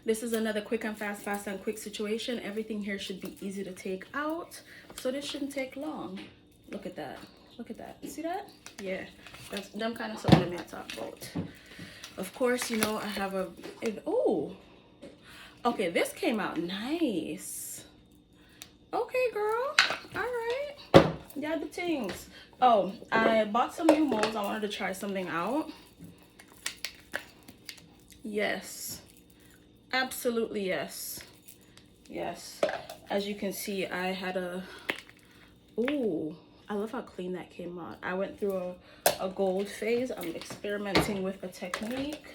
This is another quick and fast and quick situation. Everything here should be easy to take out, so this shouldn't take long. Look at that. Look at that. See that? Yeah, that's them kind of something I talk about. Of course, you know I have a. Oh, okay. This came out nice. Okay, girl. All right. Yeah, the things. Oh, I bought some new molds. I wanted to try something out. Yes, absolutely yes. Yes, as you can see, I had a. Ooh, I love how clean that came out. I went through a gold phase. I'm experimenting with a technique.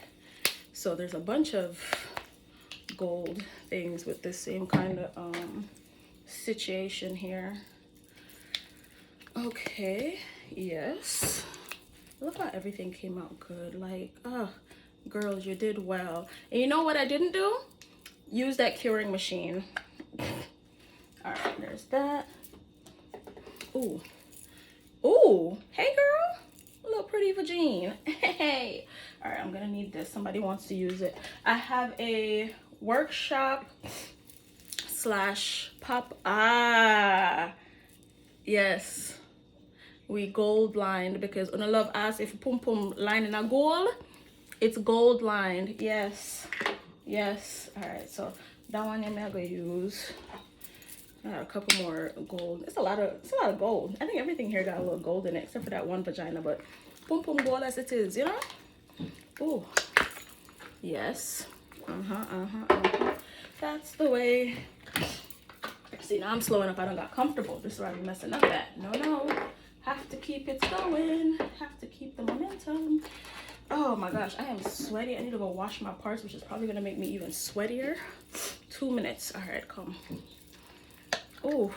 So there's a bunch of gold things with this same kind of situation here. Okay, yes. Look how everything came out good. Like, oh, girls, you did well. And you know what I didn't do? Use that curing machine. All right, there's that. Ooh. Ooh, hey girl. A little pretty vagine. Hey. All right, I'm gonna need this. Somebody wants to use it. I have a workshop / pop. Ah, yes. We gold lined because when I love ask if pum pum line in a gold, it's gold lined. Yes. Yes. All right, so that one I'm gonna use. A couple more gold. It's a lot of gold. I think everything here got a little gold in it except for that one vagina, but boom boom gold as it is, you know. Ooh, yes. That's the way. See, now I'm slowing up. I don't got comfortable. This is why I'm messing up at. No, have to keep it going. Have to keep the momentum. Oh my gosh, I am sweaty. I need to go wash my parts, which is probably gonna make me even sweatier. 2 minutes. All right, come. Oh,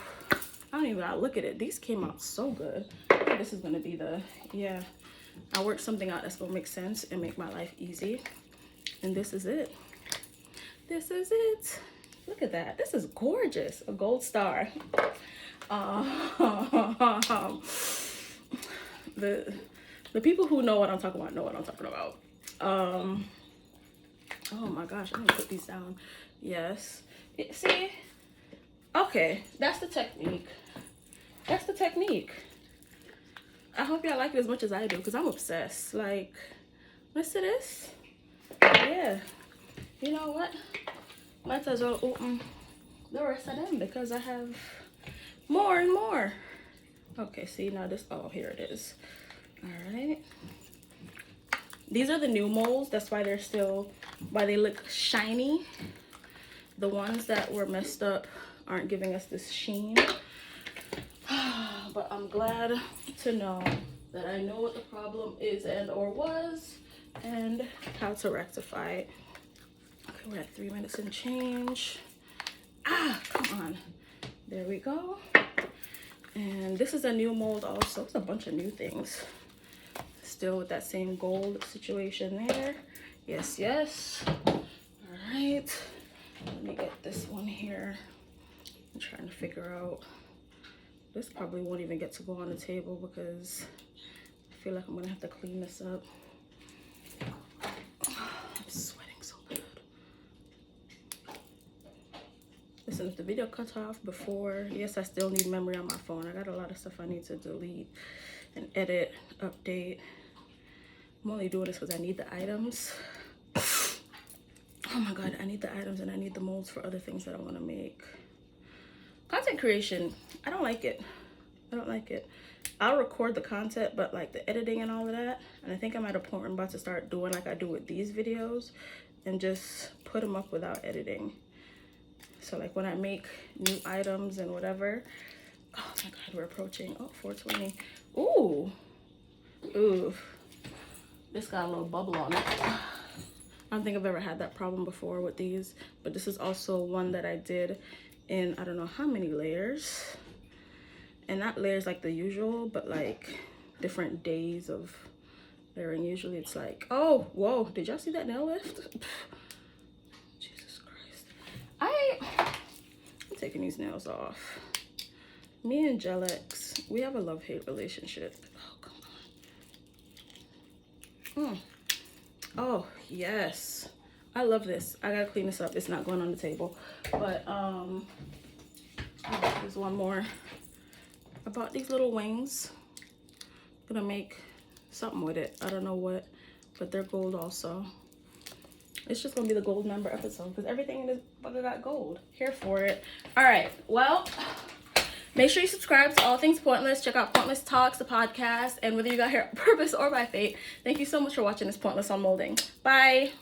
I don't even gotta look at it. These came out so good. I think this is gonna be the, yeah. I worked something out that's gonna make sense and make my life easy. And this is it. This is it. Look at that. This is gorgeous. A gold star. The people who know what I'm talking about know what I'm talking about. Oh my gosh, I'm gonna put these down. Yes. See? Okay, that's the technique. That's the technique. I hope y'all like it as much as I do because I'm obsessed. Like, listen to this. Yeah. You know what? Might as well open the rest of them because I have more and more. Okay, see now this, oh, here it is. All right. These are the new molds. That's why they're still, why they look shiny. The ones that were messed up aren't giving us this sheen. But I'm glad to know that I know what the problem is and or was and how to rectify it. Okay, we're at 3 minutes and change. Ah, come on. There we go. And this is a new mold also. It's a bunch of new things. Still with that same gold situation there. Yes, yes. All right. Let me get this one here. I'm trying to figure out. This probably won't even get to go on the table because I feel like I'm gonna have to clean this up. I'm sweating so bad. Listen, if the video cut off before, yes, I still need memory on my phone. I got a lot of stuff I need to delete and edit, update. I'm only doing this because I need the items. Oh my God, I need the items and I need the molds for other things that I want to make. Content creation, I don't like it. I don't like it. I'll record the content, but like the editing and all of that, and I think I'm at a point where I'm about to start doing like I do with these videos and just put them up without editing. So like when I make new items and whatever, oh my God, we're approaching, oh, 420. Ooh, ooh, this got a little bubble on it. I don't think I've ever had that problem before with these, but this is also one that I did in I don't know how many layers, and not layers like the usual, but like different days of layering. Usually it's like, oh, whoa, did y'all see that nail lift? Jesus Christ. I'm taking these nails off. Me and Gel-X, we have a love-hate relationship. Oh, come on. Oh, yes. I love this. I gotta clean this up. It's not going on the table. But there's one more. I bought these little wings. I'm gonna make something with it. I don't know what, but they're gold also. It's just gonna be the gold member episode because everything in this bugger got gold. Here for it. All right, well, make sure you subscribe to All Things Pointless. Check out Pointless Talks, the podcast, and whether you got here on purpose or by fate, thank you so much for watching this Pointless Unmolding. Bye.